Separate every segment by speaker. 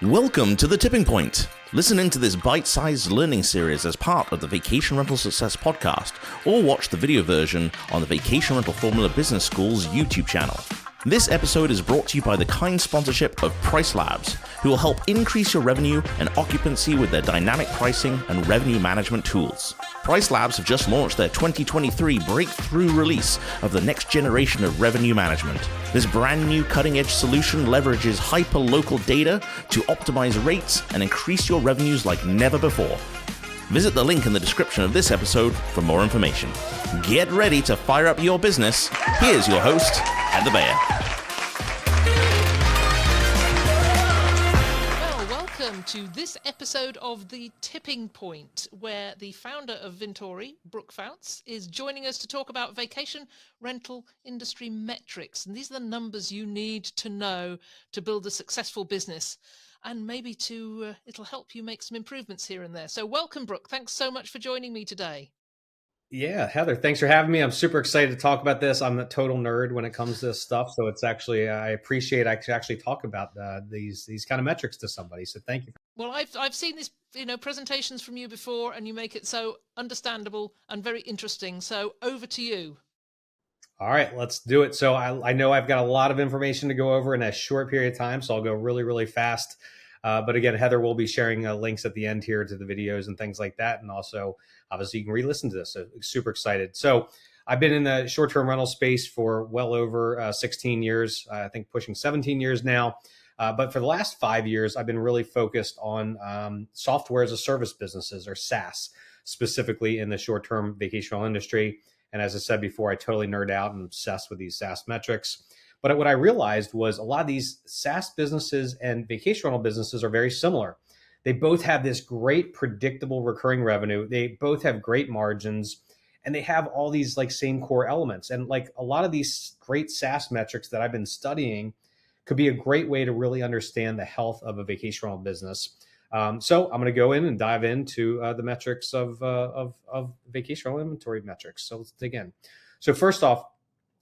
Speaker 1: Welcome to The Tipping Point. Listen into this bite-sized learning series as part of the Vacation Rental Success podcast, or watch the video version on the Vacation Rental Formula Business School's YouTube channel. This episode is brought to you by the kind sponsorship of Price Labs, who will help increase your revenue and occupancy with their dynamic pricing and revenue management tools. Price Labs have just launched their 2023 breakthrough release of the next generation of revenue management. This brand new cutting-edge solution leverages hyper-local data to optimize rates and increase your revenues like never before. Visit the link in the description of this episode for more information. Get ready to fire up your business. Here's your host, Heather Bayer.
Speaker 2: Welcome to this episode of The Tipping Point, where the founder of Vintory, Brooke Fouts, is joining us to talk about vacation rental industry metrics. And these are the numbers you need to know to build a successful business. And maybe it'll help you make some improvements here and there. So welcome, Brooke. Thanks so much for joining me today.
Speaker 3: Yeah, Heather, thanks for having me. I'm super excited to talk about this. I'm a total nerd when it comes to this stuff. So it's actually, I appreciate I can actually talk about these kind of metrics to somebody. So thank you.
Speaker 2: Well, I've seen these, presentations from you before, and you make it so understandable and very interesting. So over to you.
Speaker 3: All right, let's do it. So I know I've got a lot of information to go over in a short period of time, so I'll go really, really fast. But again, Heather will be sharing links at the end here to the videos and things like that. And also, obviously, you can re-listen to this. So super excited. So I've been in the short-term rental space for well over 16 years, I think pushing 17 years now. But for the last 5 years, I've been really focused on software as a service businesses, or SaaS, specifically in the short-term vacation rental industry. And as I said before, I totally nerd out and obsessed with these SaaS metrics. But what I realized was a lot of these SaaS businesses and vacation rental businesses are very similar. They both have this great predictable recurring revenue. They both have great margins, and they have all these like same core elements. And like a lot of these great SaaS metrics that I've been studying could be a great way to really understand the health of a vacation rental business. So I'm going to go in and dive into the metrics of vacation rental inventory metrics. So let's dig in. So first off,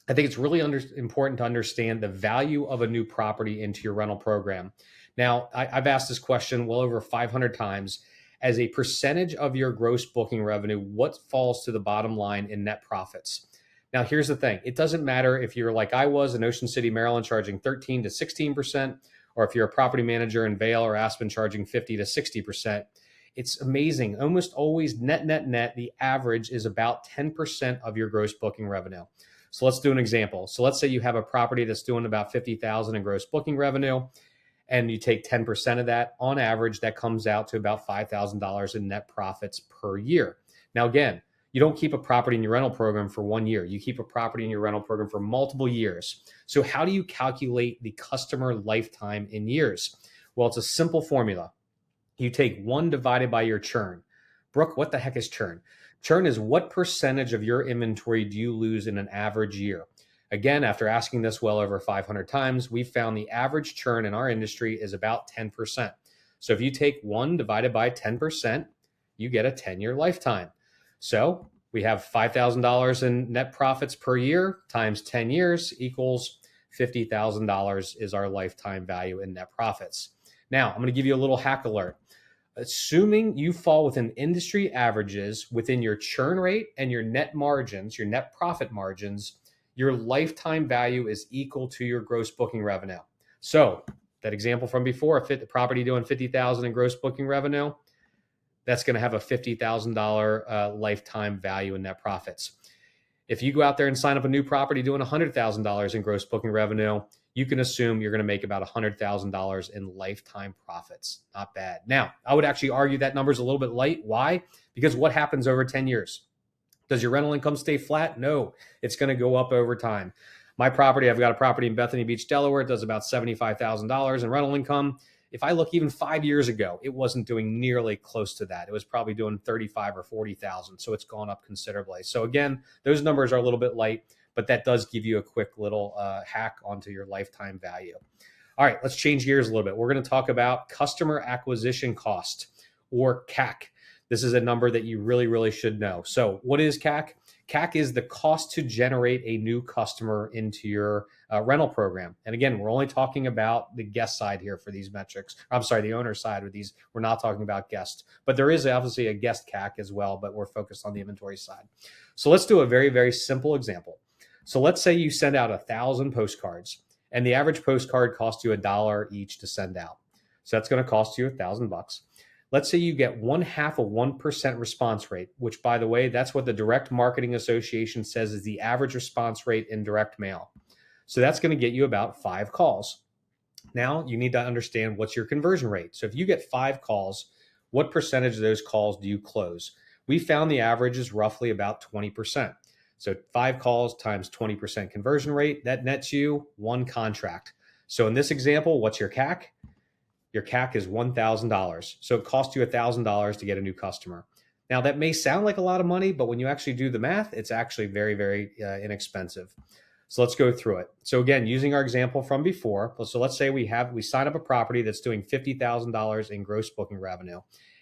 Speaker 3: I think it's really important to understand the value of a new property into your rental program. Now, I've asked this question well over 500 times. As a percentage of your gross booking revenue, what falls to the bottom line in net profits? Now, here's the thing. It doesn't matter if you're like I was in Ocean City, Maryland, charging 13 to 16%, or if you're a property manager in Vail or Aspen charging 50 to 60%. It's amazing. Almost always net, the average is about 10% of your gross booking revenue. So let's do an example. So let's say you have a property that's doing about $50,000 in gross booking revenue, and you take 10% of that. On average, that comes out to about $5,000 in net profits per year. Now, again, you don't keep a property in your rental program for 1 year. You keep a property in your rental program for multiple years. So how do you calculate the customer lifetime in years? Well, it's a simple formula. You take 1 divided by your churn. Brooke, what the heck is churn? Churn is what percentage of your inventory do you lose in an average year? Again, after asking this well over 500 times, we found the average churn in our industry is about 10%. So if you take 1 divided by 10%, you get a 10-year lifetime. So we have $5,000 in net profits per year times 10 years equals $50,000 is our lifetime value in net profits. Now, I'm going to give you a little hack alert. Assuming you fall within industry averages within your churn rate and your net margins, your net profit margins, your lifetime value is equal to your gross booking revenue. So that example from before, a property doing $50,000 in gross booking revenue, that's going to have a $50,000 lifetime value in net profits. If you go out there and sign up a new property doing $100,000 in gross booking revenue, you can assume you're going to make about $100,000 in lifetime profits. Not bad. Now, I would actually argue that number is a little bit light. Why? Because what happens over 10 years? Does your rental income stay flat? No, it's going to go up over time. My property, I've got a property in Bethany Beach, Delaware. It does about $75,000 in rental income. If I look even 5 years ago, it wasn't doing nearly close to that. It was probably doing 35 or 40,000. So it's gone up considerably. So again, those numbers are a little bit light, but that does give you a quick little hack onto your lifetime value. All right, let's change gears a little bit. We're going to talk about customer acquisition cost, or CAC. This is a number that you really, really should know. So what is CAC? CAC is the cost to generate a new customer into your rental program. And again, we're only talking about the guest side here for these metrics. I'm sorry, the owner side with these. We're not talking about guests, but there is obviously a guest CAC as well, but we're focused on the inventory side. So let's do a very, very simple example. So let's say you send out 1,000 postcards and the average postcard costs you $1 each to send out. So that's going to cost you $1,000. Let's say you get 0.5% response rate, which, by the way, that's what the Direct Marketing Association says is the average response rate in direct mail. So that's going to get you about 5 calls. Now you need to understand what's your conversion rate. So if you get 5 calls, what percentage of those calls do you close? We found the average is roughly about 20%. So 5 calls times 20% conversion rate, that nets you 1 contract. So in this example, what's your CAC? Your CAC is $1,000. So it costs you $1,000 to get a new customer. Now that may sound like a lot of money, but when you actually do the math, it's actually very, very inexpensive. So let's go through it. So again, using our example from before, so let's say we sign up a property that's doing $50,000 in gross booking revenue,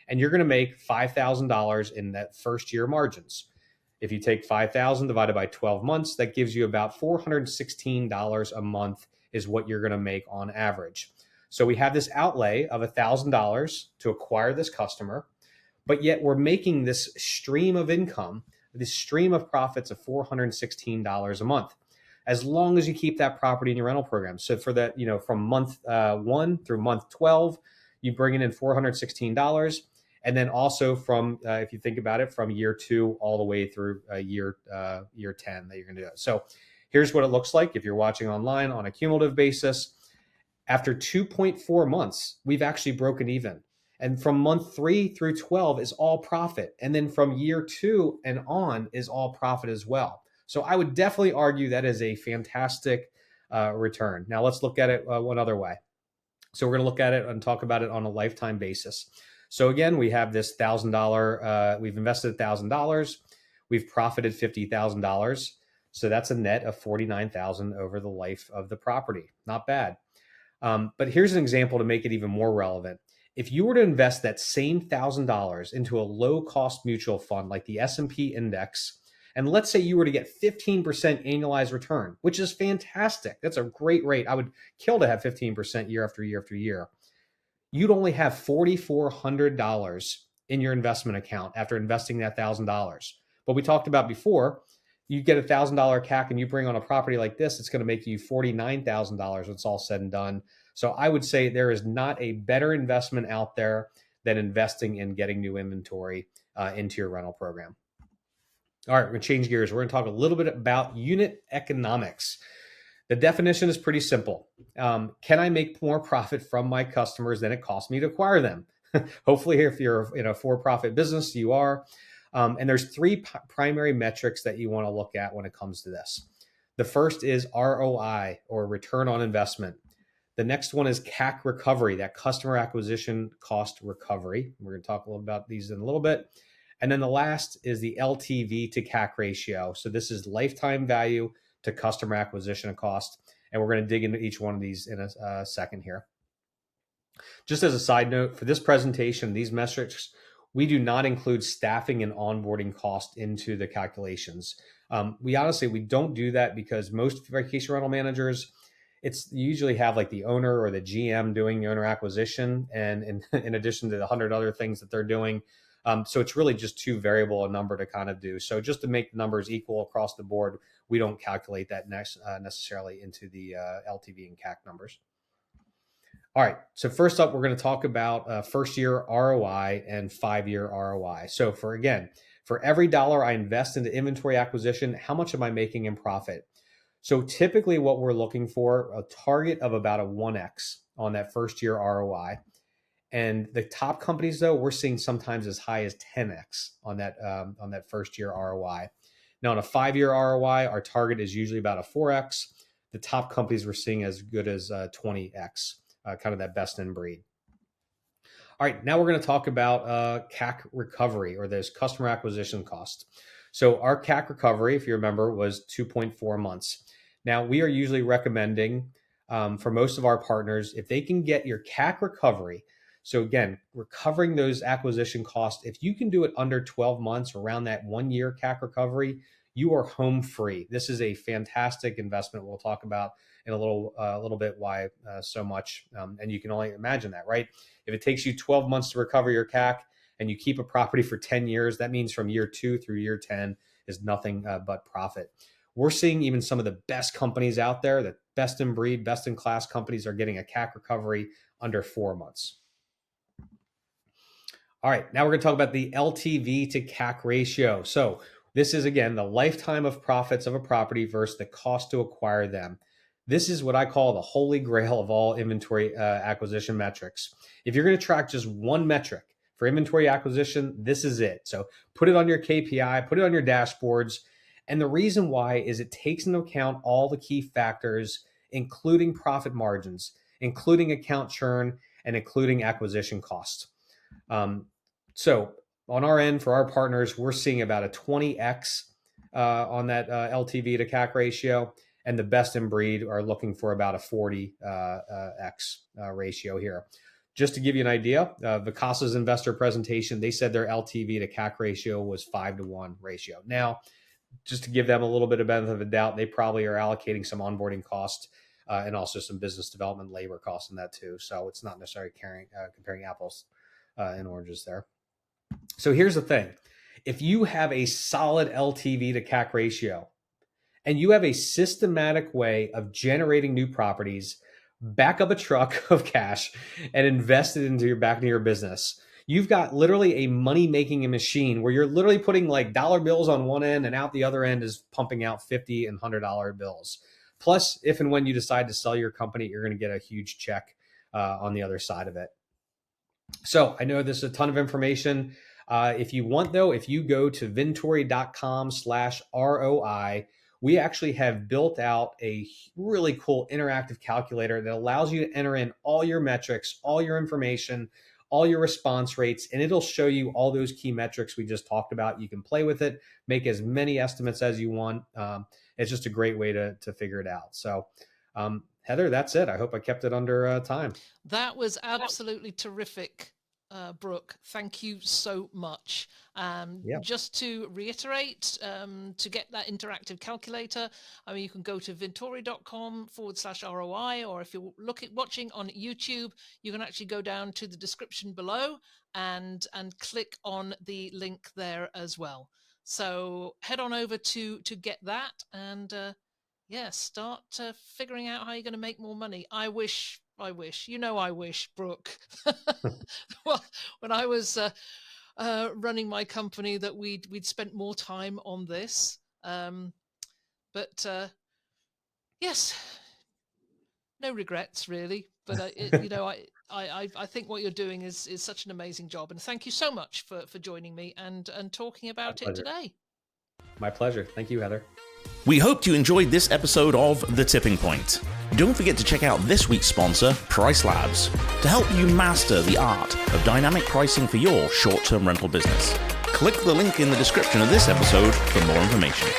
Speaker 3: and you're going to make $5,000 in that first year margins. If you take 5,000 divided by 12 months, that gives you about $416 a month is what you're going to make on average. So we have this outlay of $1,000 to acquire this customer, but yet we're making this stream of income, this stream of profits of $416 a month, as long as you keep that property in your rental program. So for that, from month 1 through month 12, you bring in $416. And then also from, if you think about it, from year 2 all the way through year 10 that you're going to do it. So here's what it looks like if you're watching online on a cumulative basis. After 2.4 months, we've actually broken even. And from month 3 through 12 is all profit. And then from year 2 and on is all profit as well. So I would definitely argue that is a fantastic return. Now let's look at it one other way. So we're going to look at it and talk about it on a lifetime basis. So again, we have this $1,000, we've invested $1,000, we've profited $50,000. So that's a net of $49,000 over the life of the property. Not bad. But here's an example to make it even more relevant. If you were to invest that same $1,000 into a low-cost mutual fund like the S&P Index, and let's say you were to get 15% annualized return, which is fantastic. That's a great rate. I would kill to have 15% year after year after year. You'd only have $4,400 in your investment account after investing that $1,000. But we talked about before, you get a $1,000 CAC and you bring on a property like this, it's going to make you $49,000 when it's all said and done. So I would say there is not a better investment out there than investing in getting new inventory into your rental program. All right, we're going to change gears. We're going to talk a little bit about unit economics. The definition is pretty simple. Can I make more profit from my customers than it costs me to acquire them? Hopefully, if you're in a for-profit business, you are. And there's 3 primary metrics that you want to look at when it comes to this. The first is ROI, or return on investment. The next one is CAC recovery, that customer acquisition cost recovery. We're going to talk a little about these in a little bit. And then the last is the LTV to CAC ratio. So this is lifetime value to customer acquisition cost. And we're going to dig into each one of these in a second here. Just as a side note, for this presentation, these metrics, we do not include staffing and onboarding cost into the calculations. We don't do that because most vacation rental managers, you usually have like the owner or the GM doing the owner acquisition, and in addition to the 100 other things that they're doing. So it's really just too variable a number to kind of do. So just to make the numbers equal across the board, we don't calculate that necessarily into the LTV and CAC numbers. All right, so first up, we're going to talk about first year ROI and 5-year ROI. So for every dollar I invest into inventory acquisition, how much am I making in profit? So typically what we're looking for, a target of about a 1x on that first year ROI. And the top companies, though, we're seeing sometimes as high as 10x on that first year ROI. Now, on a 5-year ROI, our target is usually about a 4x. The top companies we're seeing as good as 20x. Kind of that best in breed. All right, now we're going to talk about CAC recovery, or those customer acquisition costs. So our CAC recovery, if you remember, was 2.4 months. Now we are usually recommending for most of our partners, if they can get your CAC recovery, so again, recovering those acquisition costs, if you can do it under 12 months, around that 1 year CAC recovery, you are home free. This is a fantastic investment. We'll talk about in a little bit why so much. And you can only imagine that, right? If it takes you 12 months to recover your CAC and you keep a property for 10 years, that means from year 2 through year 10 is nothing but profit. We're seeing even some of the best companies out there, the best in breed, best in class companies are getting a CAC recovery under 4 months. All right, now we're going to talk about the LTV to CAC ratio. So this is, again, the lifetime of profits of a property versus the cost to acquire them. This is what I call the holy grail of all inventory acquisition metrics. If you're going to track just one metric for inventory acquisition, this is it. So put it on your KPI, put it on your dashboards. And the reason why is it takes into account all the key factors, including profit margins, including account churn, and including acquisition costs. So on our end, for our partners, we're seeing about a 20x on that LTV to CAC ratio. And the best in breed are looking for about a 40x ratio here. Just to give you an idea, Vicasa's investor presentation, they said their LTV to CAC ratio was 5-to-1 ratio. Now, just to give them a little bit of benefit of the doubt, they probably are allocating some onboarding cost and also some business development labor costs in that too. So it's not necessarily comparing apples and oranges there. So here's the thing. If you have a solid LTV to CAC ratio and you have a systematic way of generating new properties, back up a truck of cash and invest it back into your business, you've got literally a money-making machine where you're literally putting like dollar bills on one end and out the other end is pumping out $50 and $100 bills. Plus, if and when you decide to sell your company, you're going to get a huge check on the other side of it. So I know this is a ton of information. If you want, though, if you go to vintory.com/ROI, we actually have built out a really cool interactive calculator that allows you to enter in all your metrics, all your information, all your response rates, and it'll show you all those key metrics we just talked about. You can play with it, make as many estimates as you want. It's just a great way to figure it out. So, Heather, that's it. I hope I kept it under time.
Speaker 2: That was absolutely terrific, Brooke. Thank you so much. Just to reiterate, to get that interactive calculator, I mean, you can go to vintory.com/ROI, or if you're watching on YouTube, you can actually go down to the description below and click on the link there as well. So head on over to get that and start figuring out how you're going to make more money. I wish, Brooke. Well, when I was running my company, that we'd spent more time on this. Yes, no regrets really. But I think what you're doing is such an amazing job, and thank you so much for joining me and talking about it today.
Speaker 3: My pleasure. Thank you, Heather.
Speaker 1: We hope you enjoyed this episode of The Tipping Point. Don't forget to check out this week's sponsor, Price Labs, to help you master the art of dynamic pricing for your short-term rental business. Click the link in the description of this episode for more information.